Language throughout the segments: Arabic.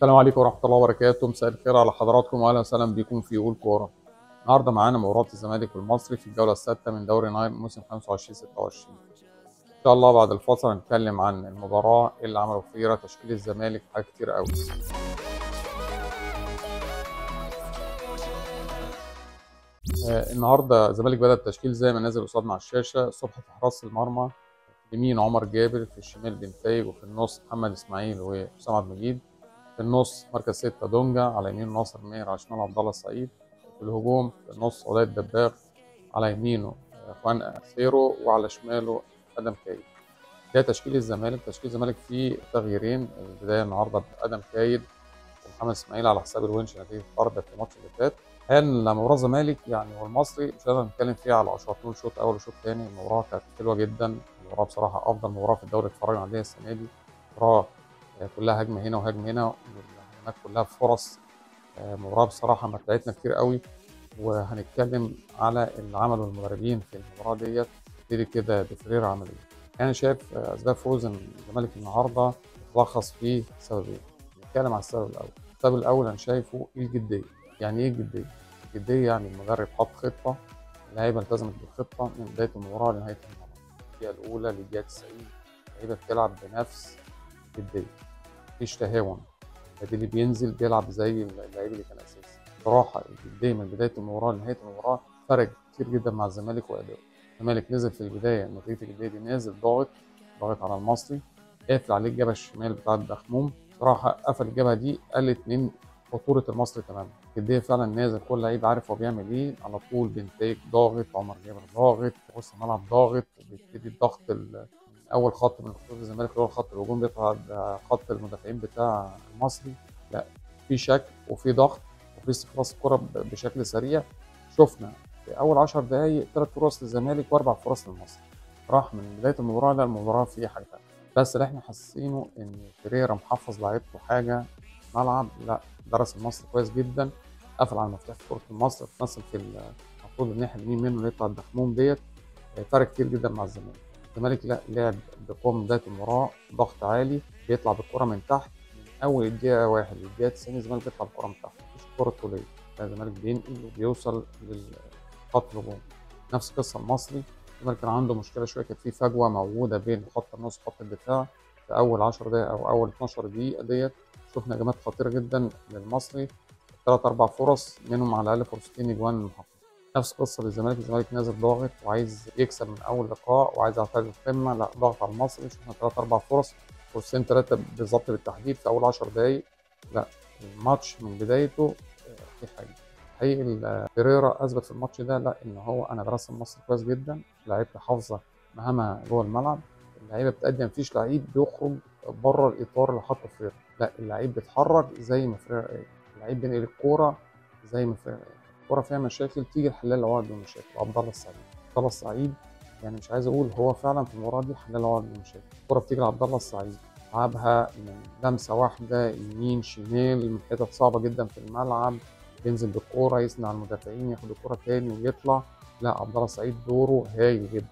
السلام عليكم ورحمة الله وبركاته، مساء الخير على حضراتكم وأهلا وسهلا بكم في قول كورة. النهارده معانا مباراة الزمالك والمصري في الجولة السادسة من دوري نايل موسم 25/26. إن شاء الله بعد الفاصل هنتكلم عن المباراة، إيه اللي عملوا فيها، تشكيل الزمالك، حاجات كتير قوي. النهارده الزمالك بدأ التشكيل زي ما نازل قصادنا على الشاشة. صبحي في حراسة المرمى، في اليمين عمر جابر، في الشمال بن فايج، وفي النص محمد إسماعيل وحسام عبد المجيد. في النص مركز 6 دونجا، على يمين ناصر ماهر، على شمال عبد الله السعيد. في الهجوم في النص عدي الدباغ، على يمينه اخوان سيرو، وعلى شماله ادم كايد. ده تشكيل الزمالك. تشكيل الزمالك فيه تغييرين. البدايه النهارده بادم كايد ومحمد اسماعيل على حساب الونش نتيجه طرد في الماتش اللي فات. كان مباراه الزمالك والمصري مش هنقدر نتكلم فيها على اشواط، شوط اول وشوط ثاني. المباراه كانت حلوه جدا. المباراه بصراحه افضل مباراه في الدوري اتفرجنا عليها السنه دي. مباراه كلها هجمه هنا وهجمه هنا، والهجمات كلها بفرص. مباراه بصراحه متعتنا كتير قوي. وهنتكلم على اللي عمله المدربين في المباراه ديت. نبتدي كده بفريرة عمل ايه. انا شايف اسباب فوز الزمالك النهارده تلخص في سببين. نتكلم على السبب الاول. السبب الاول انا شايفه الجديه. يعني ايه الجديه؟ الجديه يعني المدرب حط خطه، اللعيبه التزمت بالخطه من بدايه المباراه لنهايه المباراه. الدقيقه الاولى للدقيقه 90 اللعيبه بتلعب بنفس جديه، مفيش تهاون. فدي اللي بينزل بيلعب زي اللعيب اللي كان اساسي. بصراحه الجديه من بدايه المباراه لنهايه المباراه فرق كتير جدا مع الزمالك واداؤه. الزمالك نزل في البدايه نتيجه الجديه دي، نازل ضاغط على المصري، قافل عليه الجبهه الشمال بتاع الدخموم. بصراحه قفل الجبهه دي، قلت من خطوره المصري تماما. الجديه فعلا نازل، كل لعيب عارف هو بيعمل ايه على طول. بنتيج ضاغط، عمر جابر ضاغط، وسط الملعب ضاغط، بيبتدي الضغط اول خط من خطوط الزمالك اللي هو خط الهجوم بيطلع خط المدافعين بتاع المصري. لا، في شك وفي ضغط وفي استخلاص الكره بشكل سريع. شفنا في اول 10 دقائق 3 فرص للزمالك و4 فرص للمصري. راح من بدايه المباراه، لا المباراه فيها حاجه ثانيه. بس اللي احنا حاسينه ان فيريرا محفظ لعيبته حاجه ملعب. لا، درس المصري كويس جدا، قفل على المفتاح في كره المصري، اتمثل في المفروض الناحيه اليمين منه اللي يطلع الدخموم ديت. فرق كتير جدا مع الزمالك. الزمالك لا، لعب بقوه من بدايه المباراه، ضغط عالي، بيطلع بالكره من تحت. من اول الدقيقه 1 للدقيقه 90 الزمالك بيطلع بالكره من تحت، مفيش كره طوليه. الزمالك بينقل وبيوصل لخط الهجوم. نفس قصه المصري. الزمالك كان عنده مشكله شويه، كانت في فجوه موجوده بين خط النص وخط الدفاع. في اول 10 دقائق او اول 12 دقيقه ديت شفنا هجمات خطيره جدا للمصري، 3 4 فرص منهم على الاقل فرصتين اجوان محققه. نفس قصه للزمالك. الزمالك نازل ضاغط وعايز يكسب من اول لقاء وعايز يعترف القمه، لا ضغط على المصري. شفنا 3 4 فرص، فرصتين 3 بالظبط بالتحديد في اول 10 دقائق. لا، الماتش من بدايته في حاجه حقيقي. فيريرا اثبت في الماتش ده لا ان هو انا درست المصري كويس جدا. لعيبه حافظه مهامها جوه الملعب. اللعيبه بتقدم، مفيش لعيب بيخرج بره الاطار اللي حاطه فيريرا. لا، اللعيب بيتحرك زي ما فيريرا قال. اللعيب بينقل الكوره زي ما فيريرا قال. الكوره فيها مشاكل تيجي الحلال لوحده مشاكل. عبد الله السعيد، عبد الله السعيد يعني مش عايز اقول، هو فعلا في المباراه دي حلال لوحده مشاكل. الكوره بتيجي لعبد الله السعيد، لعبها من لمسه واحده يمين شمال من حتت صعبه جدا في الملعب. ينزل بالكوره يسند على المدافعين، ياخد الكوره تاني ويطلع. لا، عبد الله السعيد دوره هايل جدا.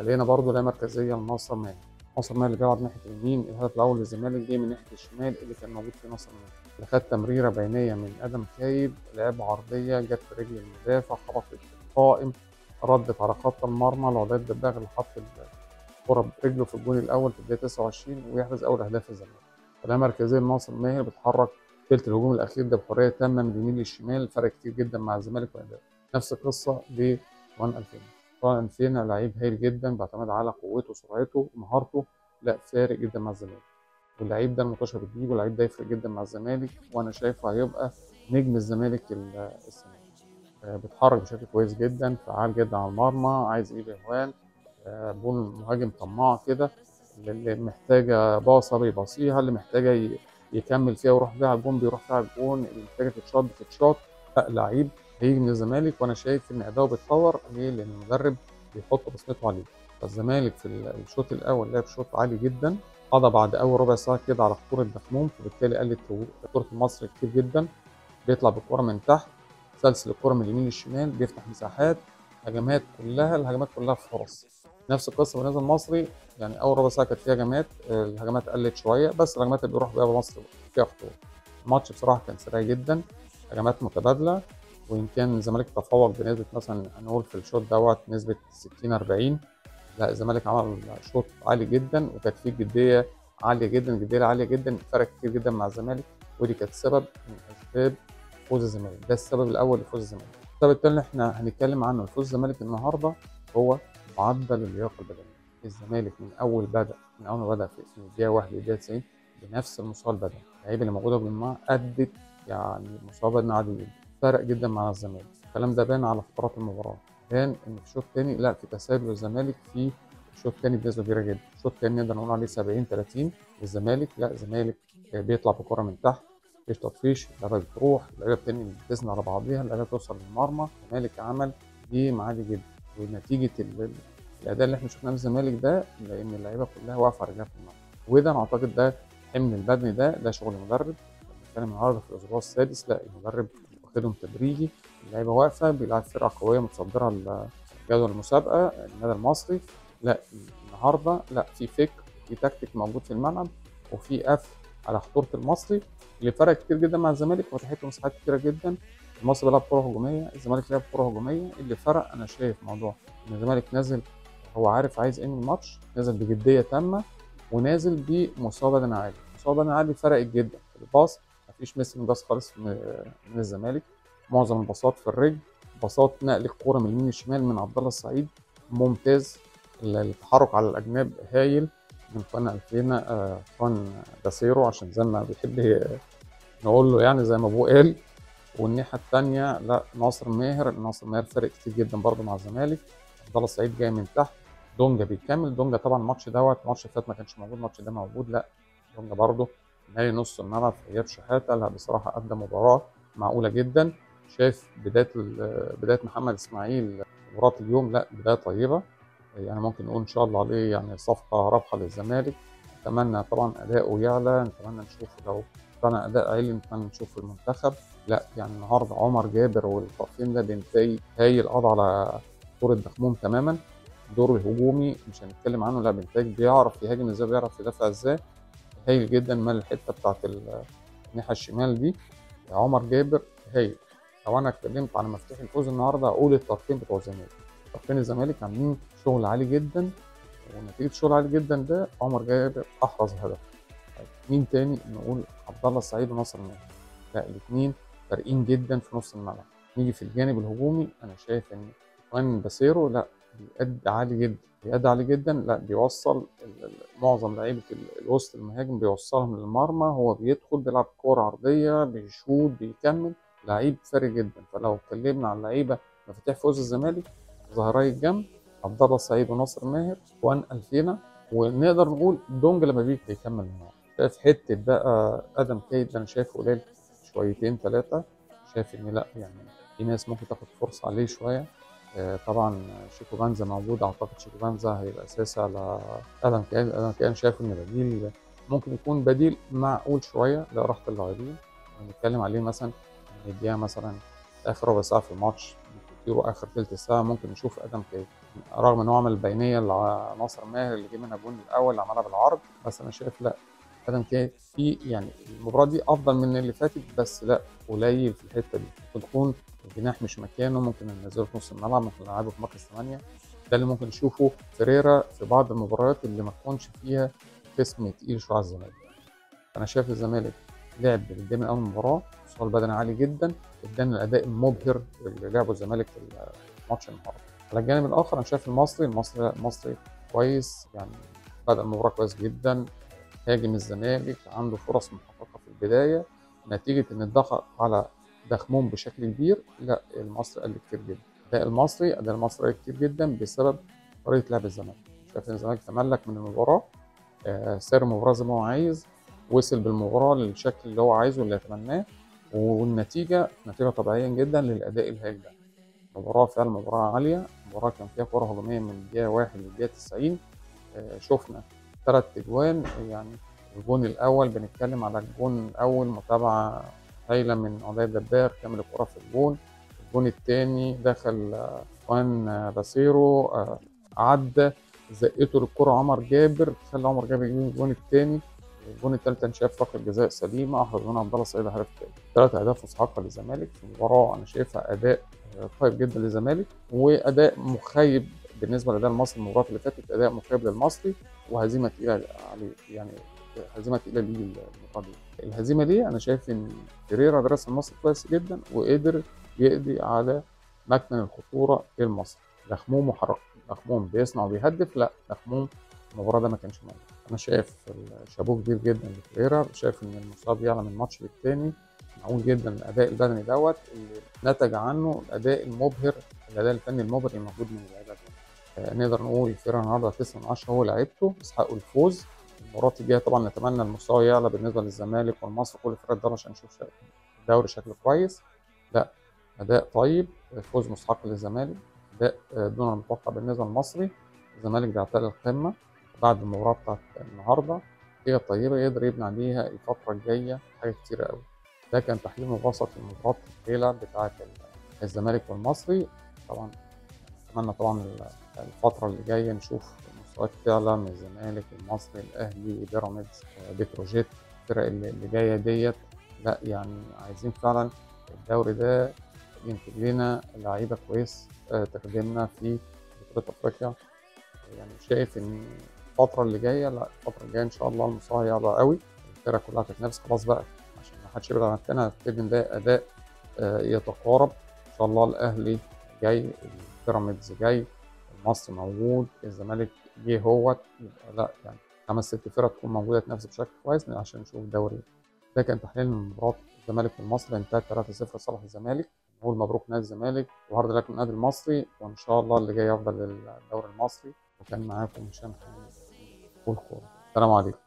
لقينا برضه لا مركزيه لناصر ماهر. ناصر ماهر اللي بيلعب ناحيه اليمين، الهدف الاول للزمالك جه من ناحيه الشمال اللي كان موجود في ناصر ماهر، اللي خد تمريره بينيه من ادم كايب، لعب عرضيه جت في رجل المدافع، خبطت القائم، ردت على خط المرمى لعباد الدباغ اللي حط الكره برجله في الجون الاول في الدقيقه 29 ويحرز اول اهداف الزمالك. فلا مركزيه لناصر ماهر، بيتحرك تلت الهجوم الاخير ده بحريه تامه من اليمين للشمال. فرق كتير جدا مع الزمالك واداء. نفس القصه ل وان 2000. طبعا 2000 لعيب هايل جدا، بيعتمد على قوته وسرعته ومهارته. لا، فارق جدا مع الزمالك. واللعيب ده المنتشر بتجيبه، واللعيب ده يفرق جدا مع الزمالك، وانا شايفه هيبقى نجم الزمالك السنه دي. بيتحرك بشكل كويس جدا، فعال جدا على المرمى، عايز يجيب اجوان. بول مهاجم طماع كده، اللي محتاجه باصه بيباصيها، اللي محتاجه يكمل فيها ويروح بيها على الجون بيروح فيها على الجون، اللي محتاجه تتشاط بتتشاط. لا، لعيب هيجي من الزمالك، وانا شايف ان اداؤه بيتطور. ليه؟ لان المدرب بيحط بصمته عليه. فالزمالك في الشوط الاول لعب شوط عالي جدا، قضى بعد اول ربع ساعه كده على خطوره دخموم، فبالتالي قلت خطوره المصري كتير جدا. بيطلع بالكره من تحت، سلسل الكره من اليمين للشمال، بيفتح مساحات. الهجمات كلها في فرص. نفس القصه بالنسبه للمصري. يعني اول ربع ساعه كانت فيها هجمات، الهجمات قلت شويه، بس الهجمات اللي بيروح بيها مصر فيها خطوره. الماتش بصراحه كان سريع جدا، هجمات متبادله، وان كان الزمالك تفوق بنسبه مثلا هنقول في الشوط دوت نسبه 60-40، لا الزمالك عمل شوط عالي جدا وكانت فيه جديه عاليه جدا، جديه عاليه جدا، فرق كتير جدا مع الزمالك، ودي كانت سبب من اسباب فوز الزمالك. ده السبب الاول لفوز الزمالك. السبب الثاني اللي احنا هنتكلم عنه لفوز الزمالك النهارده هو معدل اللياقه البدنيه. الزمالك من اول ما بدا في الدقيقه 1 للدقيقه 90 بنفس المستوى البدني، اللعيبه اللي موجوده بالمجموعه ادت يعني مستوى بدني عالي جدا، فرق جدا مع الزمالك. الكلام ده بان على فترات المباراه، كان ان في الشوط الثاني لا في تساهل للزمالك في الشوط الثاني بنسبه كبيره جدا. الشوط الثاني نقدر نقول عليه 70-30 للزمالك، لا الزمالك بيطلع بكره من تحت، مفيش تطفيش، اللعيبه بتروح، اللعيبه التاني بتثني على بعضيها، اللعيبه توصل للمرمى. الزمالك عمل جيم عالي جدا، ونتيجه الاداء اللي احنا شفناه من الزمالك ده لان اللعيبه كلها واقفه على رجلها في الملعب. وده انا اعتقد ده الحمل البدني ده شغل المدرب. بنتكلم النهارده في الاسبوع السادس، لا المدرب واخدهم تدريجي، اللعيبه واقفه بيلعب فرقه قويه متصدره جدول المسابقه النادي المصري. لا النهارده لا في فكر، في تكتيك موجود في الملعب، وفي قفل على خطوره المصري اللي فرق كتير جدا مع الزمالك وفتحت له مساحات كتيره جدا. المصري بيلعب كره هجوميه، الزمالك لعب كره هجوميه. اللي فرق انا شايف موضوع ان الزمالك نازل هو عارف عايز ايه من الماتش، نازل بجديه تامه ونازل بمستوى بدني عالي. مستوى بدني عالي فرقت جدا. الباص مفيش ميسنج باص خالص من الزمالك، معظم الباصات في الرجل، باصات نقل الكوره من اليمين للشمال من عبد الله السعيد ممتاز، التحرك على الاجناب هايل من اخواننا الفينا اخوان داسيرو عشان زي ما بيحب نقول له يعني زي ما ابوه قال. والناحيه الثانيه لا ناصر ماهر فرق كتير جدا برضه مع الزمالك. عبد الله السعيد جاي من تحت، دونجا بيكمل. دونجا طبعا الماتش الماتش اللي فات ما كانش موجود، الماتش ده موجود. لا دونجا برضه نهائي نص الملعب في غياب شحاته، لا بصراحه قدم مباراه معقوله جدا. شايف بدايه محمد اسماعيل مباراه اليوم، لا بدايه طيبه، يعني ممكن نقول ان شاء الله عليه يعني صفقه رابحه للزمالك. نتمنى طبعا اداؤه يعلى، نتمنى نشوفه لو طلع اداء عالي نتمنى نشوفه في المنتخب. لا يعني النهارده عمر جابر والطرفين ده بنتاي هايل، قضى على دور الدخموم تماما. دوره الهجومي مش هنتكلم عنه، لا بنتاي بيعرف يهاجم ازاي، بيعرف يدافع ازاي، هايل جدا. مال الحته بتاعت الناحيه الشمال دي عمر جابر هايل. لو انا اتكلمت على مفتاح الفوز النهارده اقول الطرفين بتوع الزمالك. طرفين الزمالك عاملين شغل عالي جدا، ونتيجه شغل عالي جدا ده عمر جابر احرز هدف. مين تاني نقول؟ عبد الله السعيد وناصر ماهر، لا الاثنين فارقين جدا في نص الملعب. نيجي في الجانب الهجومي انا شايف ان كمان باسيرو لا بيأدي عالي جدا، لا بيوصل معظم لعيبه الوسط المهاجم بيوصلهم للمرمى، هو بيدخل بيلعب كوره عرضيه بيشوط بيكمل، لعيب فارق جدا. فلو اتكلمنا عن لعيبه مفاتيح فوز الزمالك، ظهراي الجنب عبد الله السعيد وناصر ماهر وان الفينا، ونقدر نقول دونج لما بيجي يكمل النهارده. شايف حته بقى ادم كايد انا شايفه قليل شويتين ثلاثه، شايف ان لا يعني في ناس ممكن تاخد فرصه عليه شويه. طبعا شيكو بانزا موجود، اعتقد شيكو بانزا هيبقى اساسي على ادم كايد. ادم كايد شايف ان بديل ممكن يكون بديل معقول شويه لراحه اللاعبين. هنتكلم عليه مثلا نديها مثلا اخر ربع ساعه في الماتش كتير، اخر ثلث ساعه ممكن نشوف ادم كايد، رغم ان هو عمل البينيه لناصر ماهر اللي جه منها الجون الاول اللي عملها بالعرض. بس انا شايف لا ادم كايد في يعني المباراه دي افضل من اللي فاتت، بس لا قليل في الحته دي. ممكن تكون الجناح مش مكانه، ممكن ننزله في نص الملعب، ممكن نلعبه في مركز 8. ده اللي ممكن نشوفه فيريرا في بعض المباريات اللي ما تكونش فيها خصم تقيل شويه على الزمالك. انا شايف الزمالك لعب قدام اول مباراه مستوى البدني عالي جدا، ادانا الاداء المبهر اللي لعبه الزمالك في الماتش النهارده. على الجانب الاخر انا شايف المصري كويس، يعني بدا المباراه كويس جدا، هاجم الزمالك عنده فرص محققه في البدايه، نتيجه ان الضغط على دخمون بشكل كبير، لا المصري قل كتير جدا. اداء المصري كتير جدا بسبب طريقه لعب الزمالك. شايف ان الزمالك تملك من المباراه، سير المباراه زي ما هو عايز، وصل بالمباراه للشكل اللي هو عايزه اللي يتمناه، والنتيجه نتيجه طبيعيه جدا للاداء الهائل ده. فعلا مباراه عاليه، مباراه كان فيها كره هجوميه من الدقيقه 1 للدقيقه 90. شفنا 3 اجوان، يعني الجون الاول بنتكلم على الجون الاول متابعه هايله من عدي دبار كامل الكره في الجون. الجون الثاني دخل وان باسيرو عدى زقته للكره عمر جابر، خلى عمر جابر يجيب الجون الثاني. الجون الثالث انا شايف ركله جزاء سليمه احرز منها عبد الله السعيد الهدف الثاني. 3 اهداف مستحقه للزمالك في المباراه، انا شايفها اداء طيب جدا للزمالك، واداء مخيب بالنسبه لاداء المصري المباراه اللي فاتت، اداء مخيب للمصري وهزيمه تقيله عليه، يعني هزيمه تقيله ليه المباراه دي. الهزيمه دي انا شايف ان فيريرا درس المصري كويس جدا وقدر يقضي على مكمن الخطوره للمصري. مخموم وحركه، مخموم بيصنع وبيهدف، لا مخموم المباراه ده ما كانش موجود. انا شايف شابوه كبير جدا لفيريرا، شايف ان المصاب يعلى من ماتش للتاني، معقول جدا الاداء البدني دوت اللي نتج عنه الاداء المبهر، الاداء الفني المبهر الموجود من اللعيبه دي. نقدر نقول فيريرا النهارده 9 من 10 هو لعيبته يستحقوا الفوز. المباراه الجايه طبعا نتمنى المستوى يعلى بالنسبه للزمالك والمصري كل الفرق ده عشان نشوف الدوري شكله كويس. لا اداء طيب، فوز مستحق للزمالك، اداء دون المتوقع بالنسبه للمصري. الزمالك بيعتلي القمه بعد المباراه بتاعت النهارده، هي طيبه يقدر يبني عليها الفتره الجايه حاجات كتيره قوي. ده كان تحليل مبسط لمباراه الليله بتاعت الزمالك والمصري. طبعا اتمنى طبعا الفتره اللي جايه نشوف مستويات تعلى من الزمالك، المصري، الاهلي، بيراميدز، بتروجيت، الفرق اللي جايه ديت. لا يعني عايزين فعلا الدوري ده ينتج لنا لعيبه كويس تخدمنا في بطوله افريقيا. يعني شايف ان الفتره اللي جايه، لا الفتره الجايه ان شاء الله المستوى هيعلى قوي، الفرق كلها هتتنافس خلاص بقى عشان ما حدش يبعد عن التاني، هتبتدي نلاقي اداء يتقارب ان شاء الله. الاهلي جاي، البيراميدز جاي، المصري موجود، الزمالك جه هوت، يبقى لا يعني 5 6 فرق تكون موجوده تنافس بشكل كويس عشان نشوف الدوري. ده كان تحليل من مباراه الزمالك والمصري، انتهت 3-0 لصالح الزمالك. نقول مبروك نادي الزمالك وهارد لك من النادي المصري، وان شاء الله اللي جاي افضل للدوري المصري. وكان معاكم هشام حامد، كل كوره. السلام عليكم.